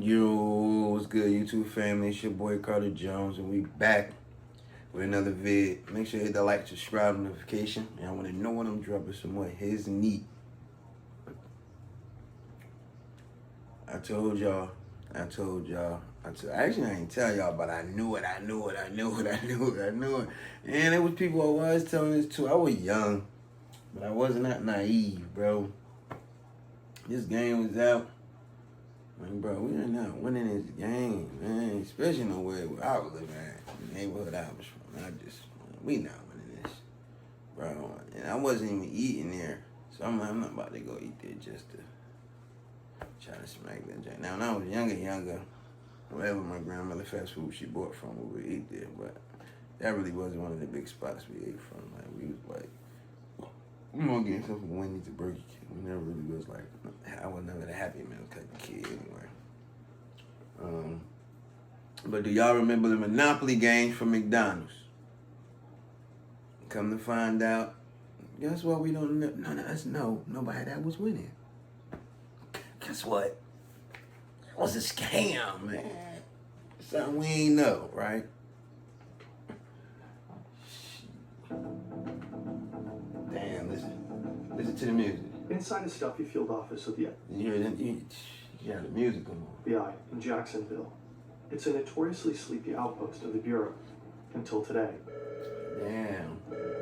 Yo, what's good, YouTube family? It's your boy Carter Jones, and we back with another vid. Make sure you hit the like, subscribe, notification, and I want to know when I'm dropping some more his neat. I told y'all. Actually, I didn't tell y'all, but I knew it. And it was people I was telling this to. I was young, but I wasn't that naive, bro. This game was out. Like, bro, we are not winning this game, man. Especially nowhere where I was living at, the neighborhood I was from. We not winning this, bro. And I wasn't even eating there, so I'm not about to go eat there just to try to smack that joint. Now, when I was younger, wherever my grandmother fast food she bought from, we would eat there. But that really wasn't one of the big spots we ate from. Like, we was like, we gonna get something from Wendy's to Burger King. We never really was like, I was never the Happy Meal type of kid anyway. But do y'all remember the Monopoly games from McDonald's? Come to find out, guess what? We don't know. None of us know nobody that was winning. Guess what? It was a scam, man. Something we ain't know, right? Damn, listen to the music. Inside a stuffy field office of the You hear the music come on. FBI in Jacksonville. It's a notoriously sleepy outpost of the Bureau until today. Damn.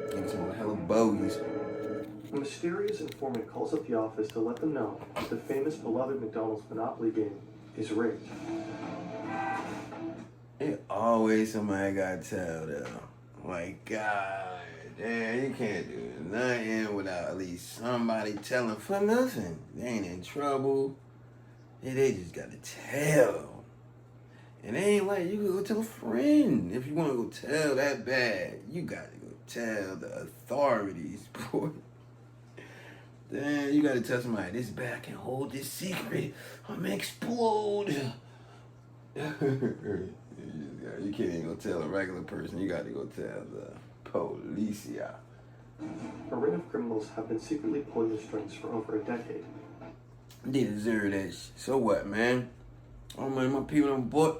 Getting some hella bogeys. A mysterious informant calls up the office to let them know that the famous beloved McDonald's Monopoly game is rigged. It always somebody gotta tell though. Like, God, damn, you can't do nothing without at least somebody telling for nothing. They ain't in trouble. They just gotta tell. And it ain't like you can go tell a friend. If you wanna go tell that bad, you gotta go tell the authorities, boy. Then you gotta tell somebody, this bad, I can hold this secret. I'm gonna explode. You can't even go tell a regular person. You got to go tell the policia. A ring of criminals have been secretly pulling the strings for over a decade. They deserve that shit. So what, man? Oh man, my people on board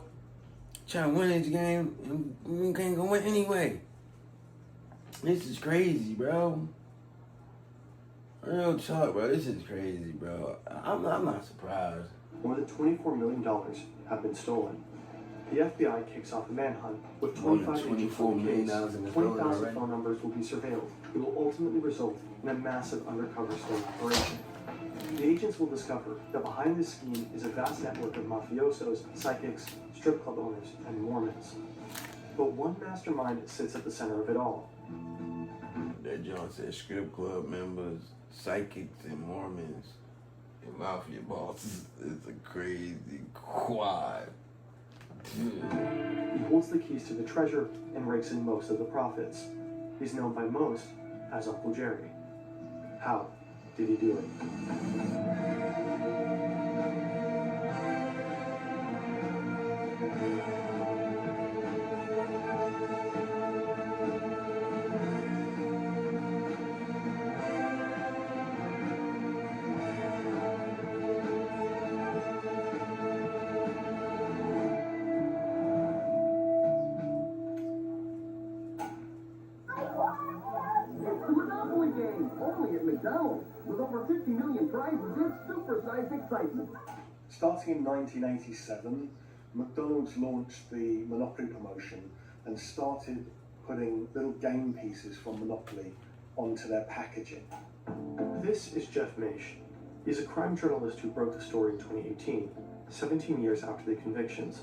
trying to win this game, and we can't go win anyway. This is crazy, bro. Real talk, bro. This is crazy, bro. I'm not surprised. More than $24 million have been stolen. The FBI kicks off a manhunt with 25 $24 million in the 20,000 phone numbers will be surveilled. It will ultimately result in a massive undercover sting operation. The agents will discover that behind this scheme is a vast network of mafiosos, psychics, strip club owners, and Mormons. But one mastermind sits at the center of it all. That John said strip club members, psychics, and Mormons, and mafia bosses. It's a crazy quad. He holds the keys to the treasure and rakes in most of the profits. He's known by most as Uncle Jerry. How did he do it? Only at McDonald's. With over 50 million prizes, it's supersized excitement. Starting in 1987, McDonald's launched the Monopoly promotion and started putting little game pieces from Monopoly onto their packaging. This is Jeff Maish. He's a crime journalist who broke the story in 2018, 17 years after the convictions.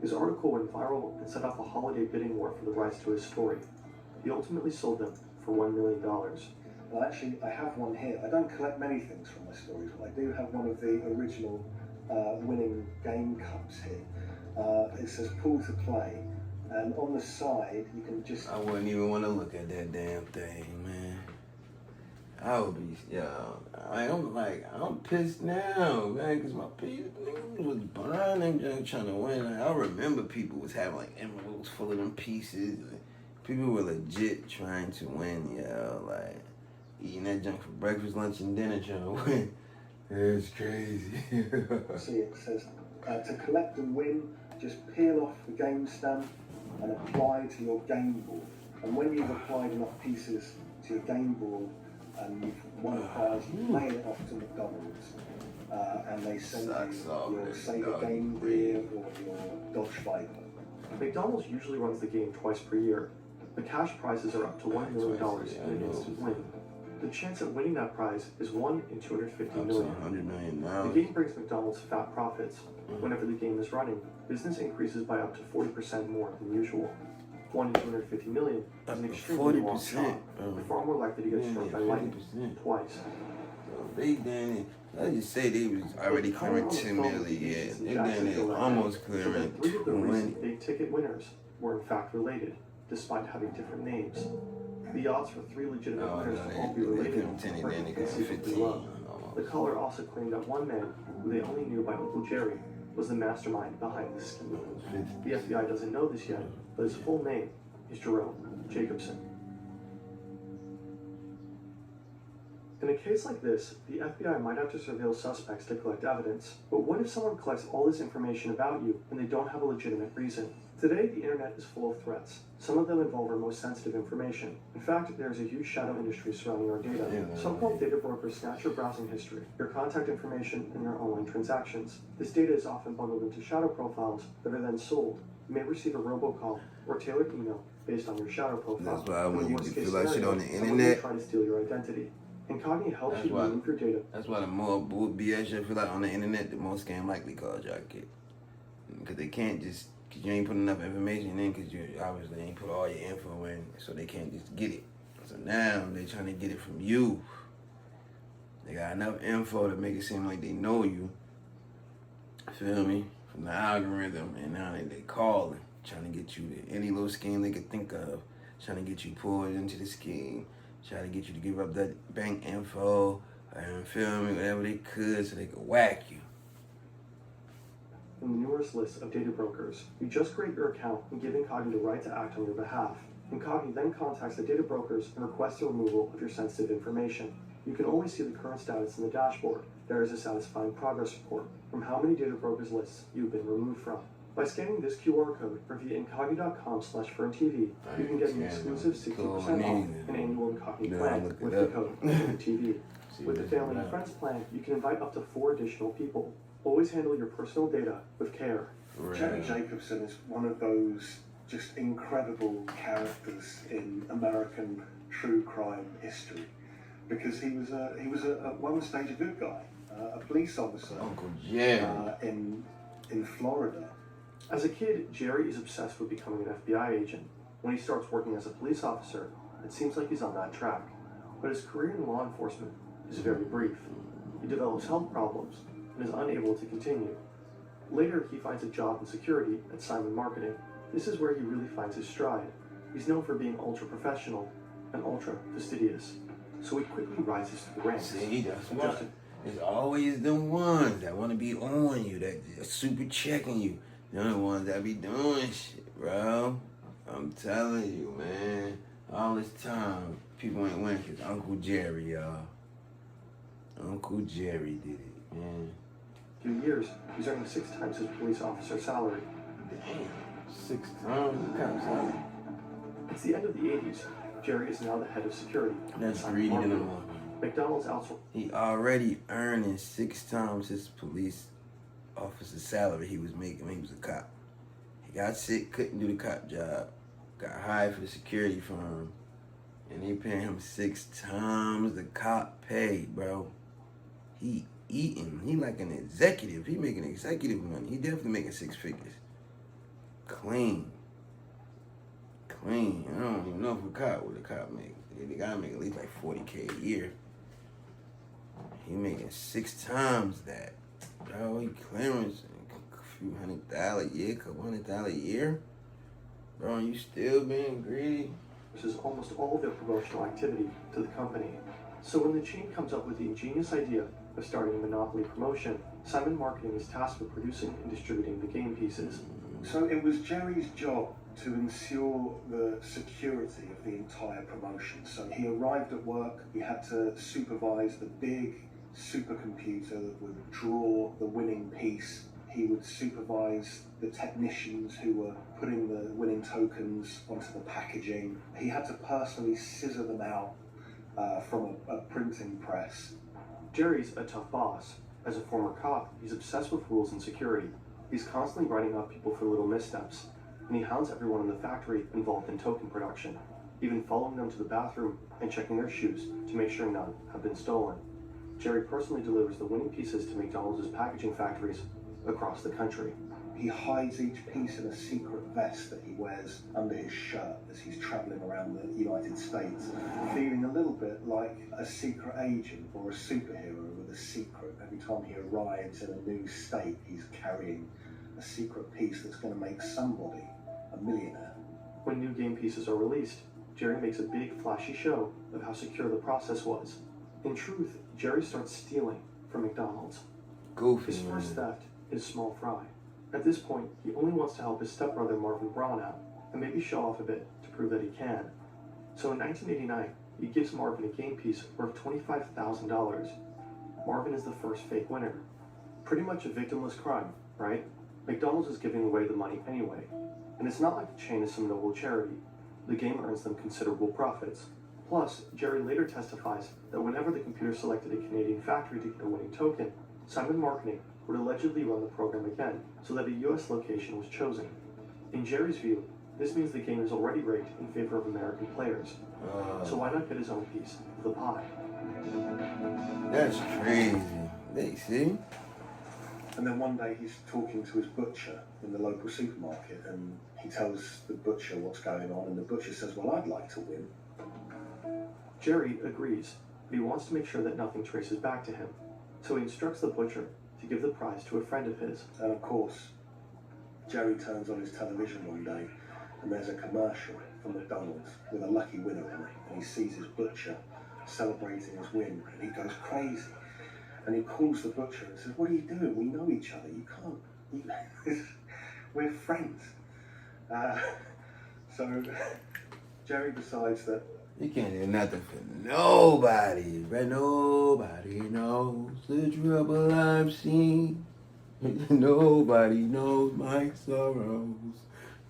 His article went viral and set off a holiday bidding war for the rights to his story. He ultimately sold them for $1 million. Well, actually, I have one here. I don't collect many things from my stories, but I do have one of the original winning game cups here. It says pull to play, and on the side, you can just... I wouldn't even want to look at that damn thing, man. I would be, I'm pissed now, man, because my people was buying them junk trying to win. Like, I remember people was having, like, envelopes full of them pieces. People were legit trying to win, like... Eating that junk for breakfast, lunch, and dinner trying to win. It's crazy. See, it says To collect and win, just peel off the game stamp and apply to your game board. And when you've applied enough pieces to your game board and you've won a prize, you mail it off to McDonald's. And they send you your Sega Game Gear or your Dodge Viper. McDonald's usually runs the game twice per year. The cash prizes are up to $1 million in an instant win. The chance of winning that prize is 1 in 250 million. $100 million. The game brings McDonald's fat profits. Whenever the game is running, business increases by up to 40% more than usual. 1 in 250 million is an extremely long shot. They're far more likely to get struck by lightning twice. They done, let's just say they was already clearing 10 million. Yeah, they done it almost clearing 20. Big ticket winners were in fact related, despite having different names. The odds for 3 legitimate winners to all be related are inconceivably low. The caller also claimed that one man, who they only knew by Uncle Jerry, was the mastermind behind the scheme. The FBI doesn't know this yet, but his full name is Jerome Jacobson. In a case like this, the FBI might have to surveil suspects to collect evidence. But what if someone collects all this information about you and they don't have a legitimate reason? Today, the internet is full of threats. Some of them involve our most sensitive information. In fact, there is a huge shadow industry surrounding our data. So-called data brokers snatch your browsing history, your contact information, and your online transactions. This data is often bundled into shadow profiles that are then sold. You may receive a robocall or tailored email based on your shadow profile. That's why when you feel like shit on the someone internet, may try to steal your identity. Incognito helps you remove your data. That's why the more BS you feel like on the internet, the more scam likely calls y'all get. Because they can't just, because you ain't put enough information in, because you obviously ain't put all your info in, so they can't just get it. So now they trying to get it from you. They got enough info to make it seem like they know you. Feel me? From the algorithm, and now they calling, trying to get you to any little scheme they could think of, trying to get you pulled into the scheme. Try to get you to give up that bank info, and feel me, whatever they could so they could whack you. In the numerous lists of data brokers, you just create your account and give Incognito the right to act on your behalf. Incognito then contacts the data brokers and requests the removal of your sensitive information. You can always see the current status in the dashboard. There is a satisfying progress report from how many data brokers lists you've been removed from. By scanning this QR code or via incognito.com/FernTV, you can get an exclusive 60% off an annual Incognito plan with the code FernTV. With the family and friends plan, you can invite up to 4 additional people. Always handle your personal data with care. Jerry Jacobson is one of those just incredible characters in American true crime history, because he was at one stage a good guy, a police officer Uncle Jerry. in Florida. As a kid, Jerry is obsessed with becoming an FBI agent. When he starts working as a police officer, it seems like he's on that track. But his career in law enforcement is very brief. He develops health problems and is unable to continue. Later, he finds a job in security at Simon Marketing. This is where he really finds his stride. He's known for being ultra-professional and ultra-fastidious. So he quickly rises through the ranks. See, that's what. It's always the ones that want to be on you, that are super checking you. They're the ones that be doing shit, bro. I'm telling you, man. All this time, people ain't winning because Uncle Jerry, y'all. Uncle Jerry did it, man. In years, he's earning 6 times his police officer salary. Damn, 6 times the cop salary. It's the end of the 80s. Jerry is now the head of security. That's greedy in the morning. McDonald's outsourced. He already earning 6 times his police officer's salary he was making when he was a cop. He got sick, couldn't do the cop job, got hired for the security firm, and they paying him 6 times the cop pay, bro. He eating. He like an executive. He making executive money. He definitely making 6 figures. Clean. I don't even know if a cop what a cop make. The guy make at least like $40K a year. He making 6 times that. Bro, he clearing a few $100,000 a year, couple $100,000 a year. Bro, you still being greedy? This is almost all of their promotional activity to the company. So when the chain comes up with the ingenious idea of starting a monopoly promotion, Simon Marketing is tasked with producing and distributing the game pieces. So it was Jerry's job to ensure the security of the entire promotion. So he arrived at work, he had to supervise the big supercomputer that would draw the winning piece He would supervise the technicians who were putting the winning tokens onto the packaging. He had to personally scissor them out from a printing press. Jerry's a tough boss. As a former cop, he's obsessed with rules and security. He's constantly writing up people for little missteps, and he hounds everyone in the factory involved in token production, even following them to the bathroom and checking their shoes to make sure none have been stolen. Jerry personally delivers the winning pieces to McDonald's packaging factories across the country. He hides each piece in a secret vest that he wears under his shirt as he's travelling around the United States, feeling a little bit like a secret agent or a superhero with a secret. Every time he arrives in a new state, he's carrying a secret piece that's going to make somebody a millionaire. When new game pieces are released, Jerry makes a big, flashy show of how secure the process was. In truth, Jerry starts stealing from McDonald's. Goofy, His first man. theft is small fry. At this point, he only wants to help his stepbrother Marvin Braun out, and maybe show off a bit to prove that he can. So in 1989, he gives Marvin a game piece worth $25,000. Marvin is the first fake winner. Pretty much a victimless crime, right? McDonald's is giving away the money anyway. And it's not like the chain is some noble charity. The game earns them considerable profits. Plus, Jerry later testifies that whenever the computer selected a Canadian factory to get a winning token, Simon Marketing would allegedly run the program again so that a US location was chosen. In Jerry's view, this means the game is already rigged in favor of American players. So why not get his own piece of the pie? That's crazy. They see? And then one day he's talking to his butcher in the local supermarket, and he tells the butcher what's going on, and the butcher says, well, I'd like to win. Jerry agrees, but he wants to make sure that nothing traces back to him. So he instructs the butcher to give the prize to a friend of his. And of course, Jerry turns on his television one day, and there's a commercial from McDonald's with a lucky winner in it, and he sees his butcher celebrating his win, and he goes crazy. And he calls the butcher and says, what are you doing? We know each other. You can't. We're friends. So Jerry decides that You can't do nothing for nobody, but nobody knows the trouble I've seen. Nobody knows my sorrows.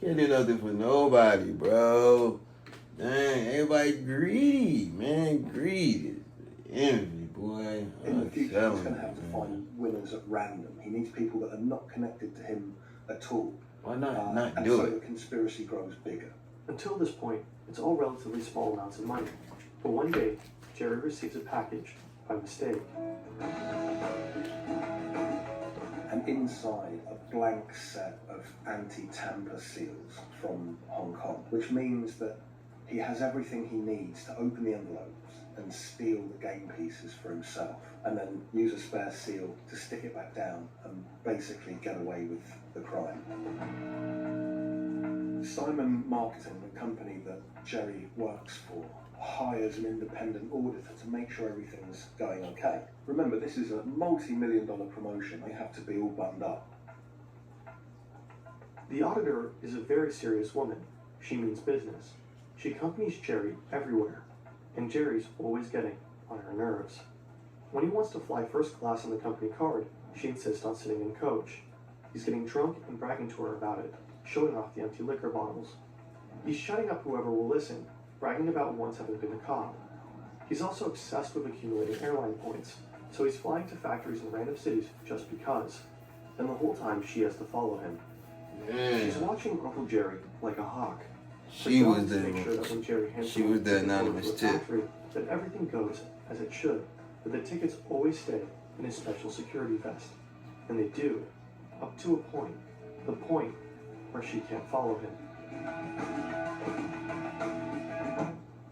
Can't do nothing for nobody, bro. Dang, everybody greedy, man. Greed is envy, boy. in the future he's telling going to have to you, find winners at random. He needs people that are not connected to him at all. Why not And do so it? the conspiracy grows bigger. Until this point, it's all relatively small amounts of money. But one day, Jerry receives a package by mistake. And inside a blank set of anti-tamper seals from Hong Kong, which means that he has everything he needs to open the envelopes and steal the game pieces for himself, and then use a spare seal to stick it back down and basically get away with the crime. Simon Marketing, the company that Jerry works for, hires an independent auditor to make sure everything's going okay. Remember, this is a multi-million-dollar promotion. They have to be all buttoned up. The auditor is a very serious woman. She means business. She accompanies Jerry everywhere, and Jerry's always getting on her nerves. When he wants to fly first class on the company card, she insists on sitting in coach. He's getting drunk and bragging to her about it, showing off the empty liquor bottles. He's shutting up whoever will listen, bragging about once having been a cop. He's also obsessed with accumulating airline points, so he's flying to factories in random cities just because. And the whole time she has to follow him. She's watching Uncle Jerry like a hawk. She was to make sure that when Jerry hands she him was the ticket anonymous to a tip. factory, that everything goes as it should, but the tickets always stay in his special security vest. And they do, up to a point, the point where she can't follow him.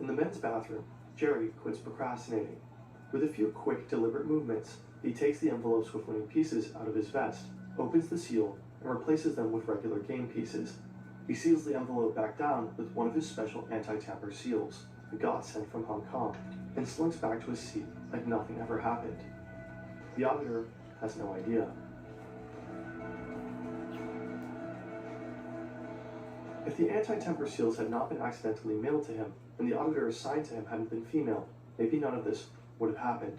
In the men's bathroom, Jerry quits procrastinating. With a few quick, deliberate movements, he takes the envelopes with winning pieces out of his vest, opens the seal, and replaces them with regular game pieces. He seals the envelope back down with one of his special anti-tamper seals, a godsend from Hong Kong, and slinks back to his seat like nothing ever happened. The auditor has no idea. If the anti-temper seals had not been accidentally mailed to him, and the auditor assigned to him hadn't been female, maybe none of this would have happened.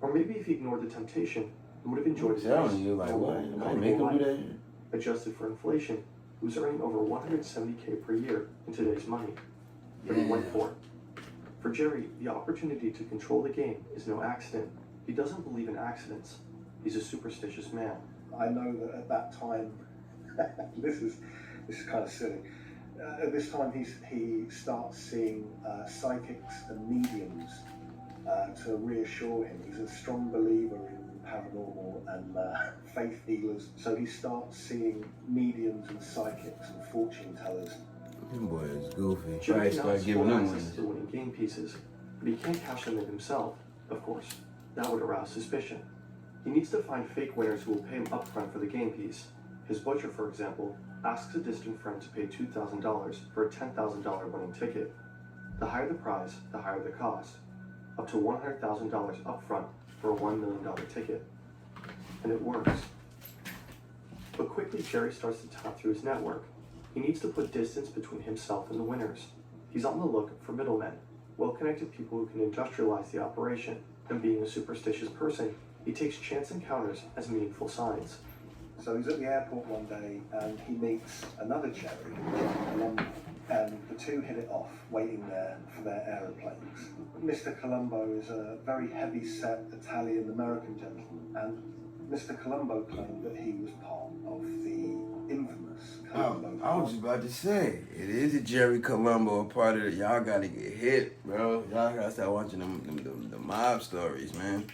Or maybe if he ignored the temptation, and would have enjoyed his telling you, like, what? Nobody make him do that. Adjusted for inflation, he was earning over $170K per year in today's money. But he went for it. For Jerry, the opportunity to control the game is no accident. He doesn't believe in accidents. He's a superstitious man. I know that at that time, this is kind of silly. At this time, he starts seeing psychics and mediums to reassure him. He's a strong believer in paranormal and faith healers, so he starts seeing mediums and psychics and fortune tellers. This boy is goofy. Jerry Right, now start has giving full them access ones. to winning game pieces, but he can't cash them in himself, of course. That would arouse suspicion. He needs to find fake winners who will pay him upfront for the game piece. His butcher, for example, asks a distant friend to pay $2,000 for a $10,000 winning ticket. The higher the prize, the higher the cost. Up to $100,000 upfront for a $1 million ticket. And it works. But quickly, Jerry starts to tap through his network. He needs to put distance between himself and the winners. He's on the look for middlemen, well-connected people who can industrialize the operation. And being a superstitious person, he takes chance encounters as meaningful signs. So he's at the airport one day and he meets another Jerry, Colombo, and the two hit it off, waiting there for their aeroplanes. Mr. Colombo is a very heavy-set Italian-American gentleman, and Mr. Colombo claimed that he was part of the infamous Colombo. I was just about to say, it is a Jerry Colombo, a part of it. Y'all gotta get hit, bro. Y'all gotta start watching the mob stories, man.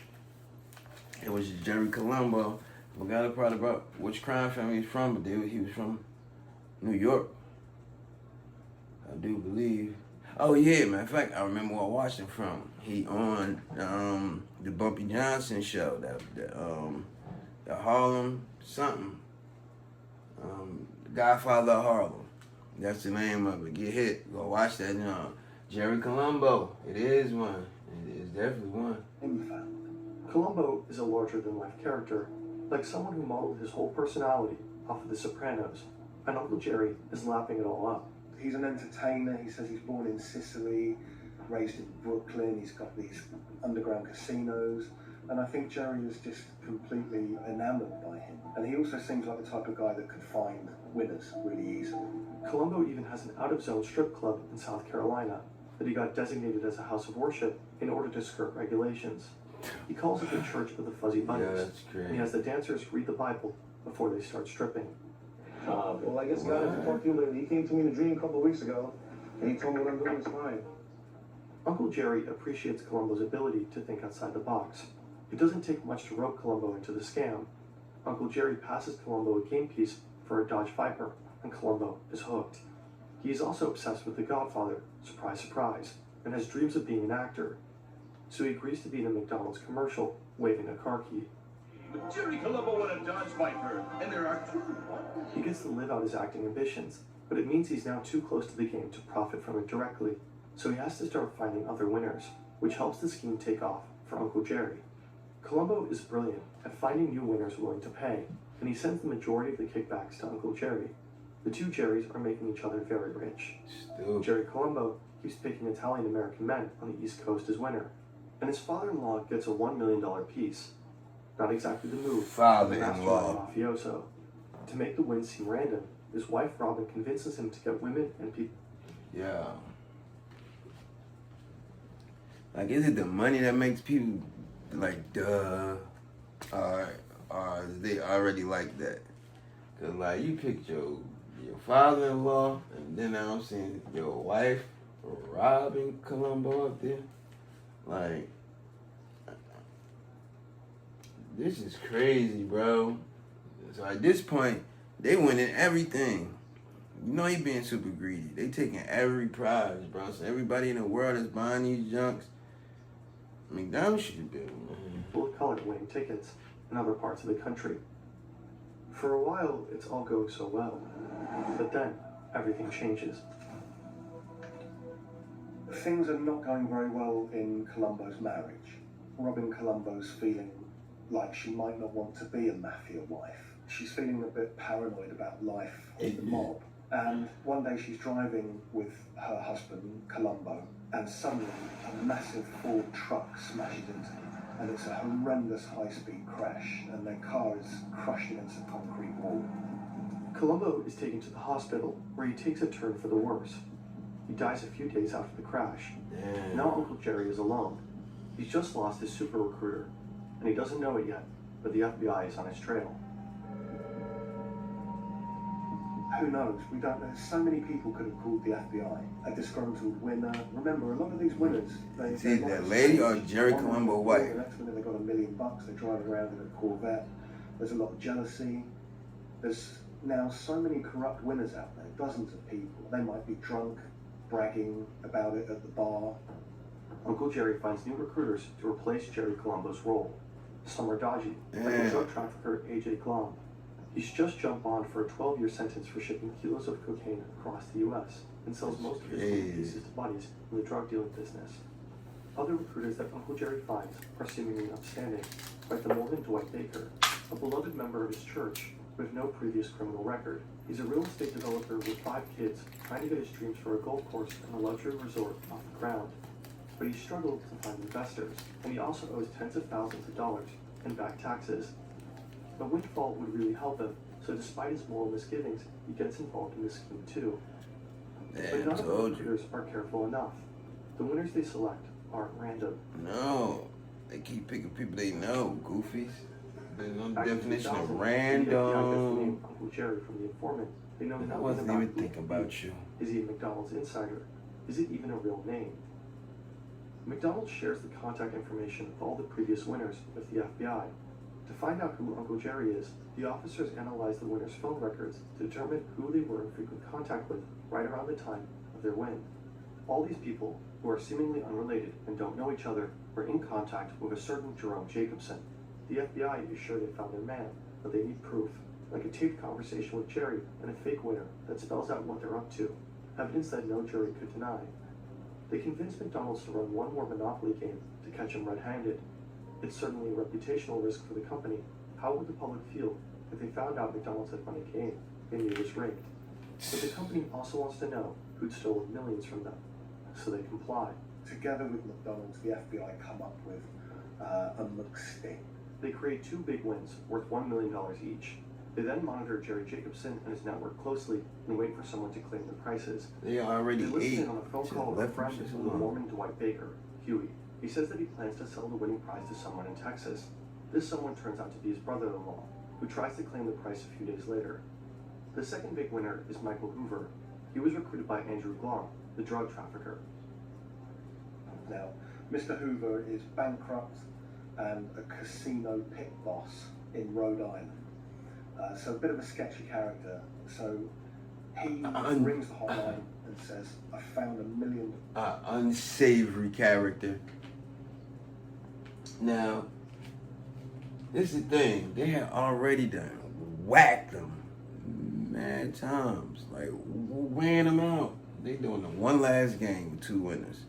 It was Jerry Colombo. I forgot a part about which crime family he's from, but he was from New York. I do believe. Oh yeah, matter of fact, I remember where I watched him from. He on the Bumpy Johnson show, the Harlem something. Godfather of Harlem. That's the name of it. Get hit. Go watch that. Jerry Colombo. It is one. It is definitely one. Colombo is a larger-than-life character, like someone who modeled his whole personality off of The Sopranos, and Uncle Jerry is lapping it all up. He's an entertainer. He says he's born in Sicily, raised in Brooklyn. He's got these underground casinos. And I think Jerry is just completely enamored by him. And he also seems like the type of guy that could find winners really easily. Colombo even has an out-of-zone strip club in South Carolina that he got designated as a house of worship in order to skirt regulations. He calls it the Church of the Fuzzy Bunnies. Yeah, that's great. And he has the dancers read the Bible before they start stripping. Well, I guess God has to talk to you later. He came to me in a dream a couple of weeks ago, and he told me what I'm doing is fine. Uncle Jerry appreciates Colombo's ability to think outside the box. It doesn't take much to rope Colombo into the scam. Uncle Jerry passes Colombo a game piece for a Dodge Viper, and Colombo is hooked. He is also obsessed with The Godfather, surprise, surprise, and has dreams of being an actor. So he agrees to be in a McDonald's commercial, waving a car key. Jerry Colombo won a Dodge Viper, and there are two. He gets to live out his acting ambitions, but it means he's now too close to the game to profit from it directly. So he has to start finding other winners, which helps the scheme take off for Uncle Jerry. Colombo is brilliant at finding new winners willing to pay, and he sends the majority of the kickbacks to Uncle Jerry. The two Jerrys are making each other very rich. Jerry Colombo keeps picking Italian-American men on the East Coast as winner, and his father-in-law gets a $1 million piece. Not exactly the move for the mastermind mafioso. To make the win seem random, his wife Robin convinces him to get women and people. Yeah. Like, is it the money that makes people like, duh? Or they already like that? Cause like you picked your father-in-law, and then now I'm seeing your wife, Robin Colombo up there. Like, this is crazy, bro. So at this point, they winning everything. You know he being super greedy. They taking every prize, bro. So everybody in the world that's buying these junks, McDonald's should be building, man. Full of color winning tickets in other parts of the country. For a while, it's all going so well. But then, everything changes. Things are not going very well in Colombo's marriage. Robin Colombo's feeling like she might not want to be a mafia wife. She's feeling a bit paranoid about life in the mob. And one day she's driving with her husband, Colombo, and suddenly a massive Ford truck smashes into them. and it's a horrendous high-speed crash, and their car is crushed against a concrete wall. Columbo is taken to the hospital, where he takes a turn for the worse. He dies a few days after the crash. Damn. Now Uncle Jerry is alone. He's just lost his super recruiter, and he doesn't know it yet, but the FBI is on his trail. Who knows? We don't know. So many people could have called the FBI. A disgruntled winner. Remember, a lot of these winners, It's either that lady or Jerry Colombo wife. The next winner, they got $1 million. They're driving around in a Corvette. There's a lot of jealousy. There's now so many corrupt winners out there. Dozens of people. They might be drunk, bragging about it at the bar. Uncle Jerry finds new recruiters to replace Jerry Colombo's role. Some are dodgy, like the drug trafficker A.J. Glom. He's just jumped on for a 12-year sentence for shipping kilos of cocaine across the U.S. and sells most of his pieces to buddies in the drug dealing business. Other recruiters that Uncle Jerry finds are seemingly upstanding, like the Mormon Dwight Baker, a beloved member of his church with no previous criminal record. He's a real estate developer with 5 kids trying to get his dreams for a golf course and a luxury resort off the ground. But he struggled to find investors, and he also owes tens of thousands of dollars in back taxes. A windfall would really help him, so despite his moral misgivings, he gets involved in this scheme too. But none of the recruiters are careful enough. The winners they select aren't random. No, they keep picking people they know, goofies. There's no Back in definition of 2000, random. The FBI gets the name Uncle Jerry from the informant. They know I nothing wasn't about even who thinking he about is. you. Is he a McDonald's insider? Is it even a real name? McDonald's shares the contact information of all the previous winners with the FBI. To find out who Uncle Jerry is, the officers analyze the winners' phone records to determine who they were in frequent contact with right around the time of their win. All these people, who are seemingly unrelated and don't know each other, were in contact with a certain Jerome Jacobson. The FBI is sure they found their man, but they need proof, like a taped conversation with Jerry and a fake winner that spells out what they're up to, evidence that no jury could deny. They convinced McDonald's to run one more Monopoly game to catch him red-handed. It's certainly a reputational risk for the company. How would the public feel if they found out McDonald's had run a game they knew was rigged? But the company also wants to know who'd stolen millions from them, so they comply. Together with McDonald's, the FBI come up with a McSting. They create 2 big wins worth $1 million each. They then monitor Jerry Jacobson and his network closely and wait for someone to claim the prices. They already They listen ate. in on a phone call with a friend of the Mormon Dwight Baker, Huey. He says that he plans to sell the winning prize to someone in Texas. This someone turns out to be his brother-in-law, who tries to claim the price a few days later. The second big winner is Michael Hoover. He was recruited by Andrew Glom, the drug trafficker. Now, Mr. Hoover is bankrupt and a casino pit boss in Rhode Island. So a bit of a sketchy character. So he rings the hotline and says, I found $1 million. Unsavory character. Now, this is the thing. They had already done whacked them mad times. Like, ran them out. They doing the one last game with 2 winners.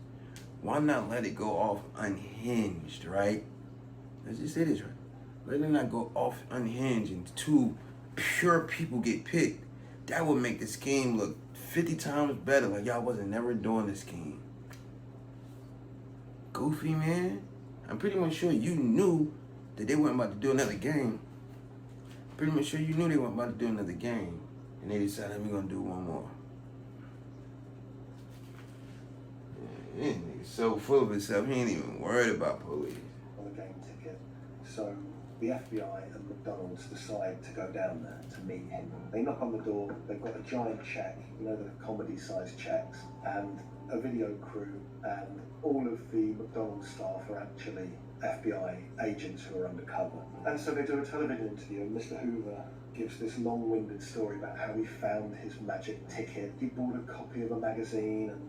Why not let it go off unhinged, right? Let's just say this, right? Let it not go off unhinged and 2 pure people get picked. That would make the scheme look 50 times better. Like y'all wasn't never doing this scheme. Goofy, man. I'm pretty much sure you knew that they weren't about to do another game. Pretty much sure you knew they weren't about to do another game. And they decided we're going to do one more. Yeah, this nigga's so full of himself, he ain't even worried about police. On a game ticket. So the FBI and McDonald's decide to go down there to meet him. They knock on the door, they've got a giant check, you know, the comedy-sized checks, and a video crew, and all of the McDonald's staff are actually FBI agents who are undercover. And so they do a television interview, and Mr. Hoover gives this long-winded story about how he found his magic ticket. He bought a copy of a magazine, and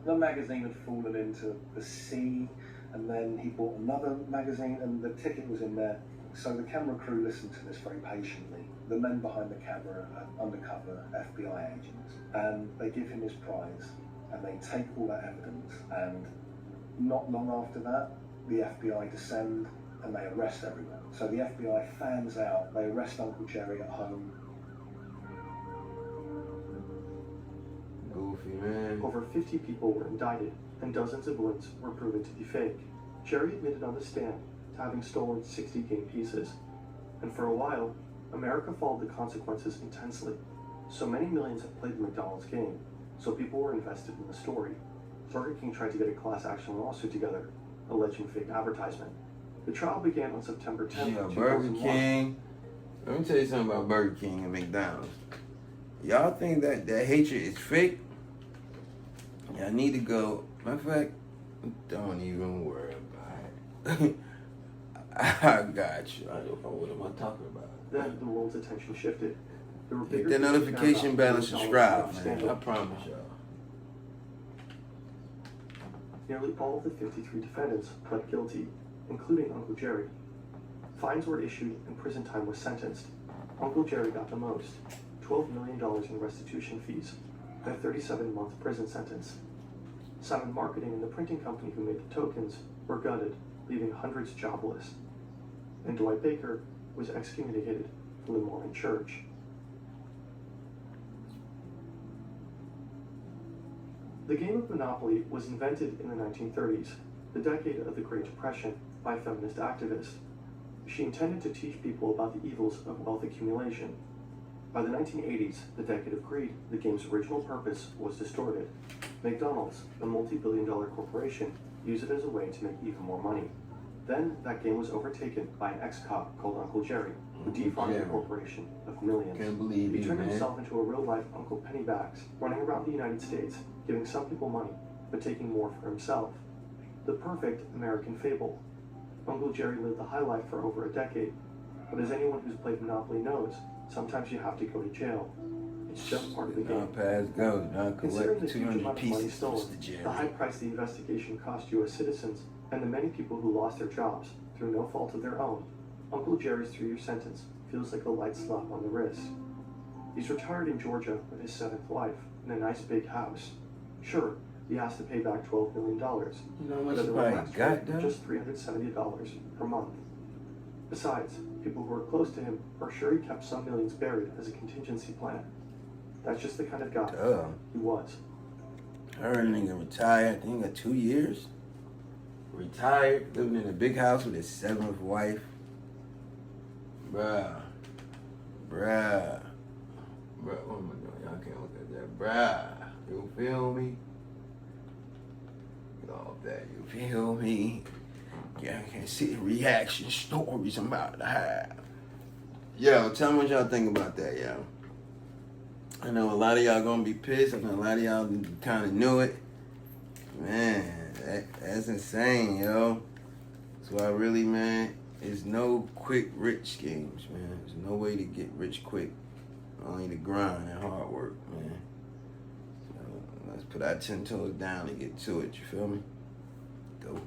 the magazine had fallen into the sea, and then he bought another magazine and the ticket was in there. So the camera crew listened to this very patiently. The men behind the camera are undercover FBI agents, and they give him his prize and they take all that evidence, and not long after that the FBI descend and they arrest everyone. So the FBI fans out, they arrest Uncle Jerry at home. Goofy, man. Over 50 people were indicted, and dozens of wins were proven to be fake. Jerry admitted on the stand to having stolen 60 game pieces. And for a while, America followed the consequences intensely. So many millions had played the McDonald's game, so people were invested in the story. Burger King tried to get a class action lawsuit together, alleging fake advertisement. The trial began on September 10th, Yeah, 2001. Burger King. Let me tell you something about Burger King and McDonald's. Y'all think that hatred is fake? Y'all need to go. Matter of fact, don't even worry about it. I got you. I don't know what am I talking about. Then the world's attention shifted. There were Hit bigger the things to care notification about bell than and McDonald's subscribe, man. scandal. I promise y'all. Nearly all of the 53 defendants pled guilty, including Uncle Jerry. Fines were issued and prison time was sentenced. Uncle Jerry got the most, $12 million in restitution fees, and a 37-month prison sentence. Simon Marketing and the printing company who made the tokens were gutted, leaving hundreds jobless. And Dwight Baker was excommunicated from the Mormon Church. The game of Monopoly was invented in the 1930s, the decade of the Great Depression, by a feminist activist. She intended to teach people about the evils of wealth accumulation. By the 1980s, the decade of greed, the game's original purpose was distorted. McDonald's, a multi-billion-dollar corporation, used it as a way to make even more money. Then, that game was overtaken by an ex-cop called Uncle Jerry, who defrauded the corporation of millions. Can't believe He you, turned man. himself into a real-life Uncle Pennybags, running around the United States, giving some people money, but taking more for himself. The perfect American fable. Uncle Jerry lived the high life for over a decade, but as anyone who's played Monopoly knows, sometimes you have to go to jail. It's just part of the game. Not pass go. Not Considering collect the huge 200 amount of money pieces, stolen, Mr. Jerry. the high price the investigation cost U.S. citizens, and the many people who lost their jobs through no fault of their own, Uncle Jerry's 3-year sentence feels like a light slap on the wrist. He's retired in Georgia with his 7th wife in a nice big house. Sure, he has to pay back $12 million, You know how much but you the probably relaxed got, rate though? of just $370 per month. Besides, people who are close to him are sure he kept some millions buried as a contingency plan. That's just the kind of guy Duh. he was. I heard a nigga retired. I think he got 2 years. Retired, living in a big house with his 7th wife. Bruh. What am I doing? Y'all can't look at that. Bruh. You feel me? Get off that. You feel me? Yeah, I can see the reaction stories I'm about to have. Yo, tell me what y'all think about that, yo. I know a lot of y'all gonna be pissed. I know a lot of y'all kind of knew it. Man, that's insane, yo. That's why really, man, there's no quick rich schemes, man. There's no way to get rich quick. Only the grind and hard work, man. So let's put our 10 toes down and get to it, you feel me? Go.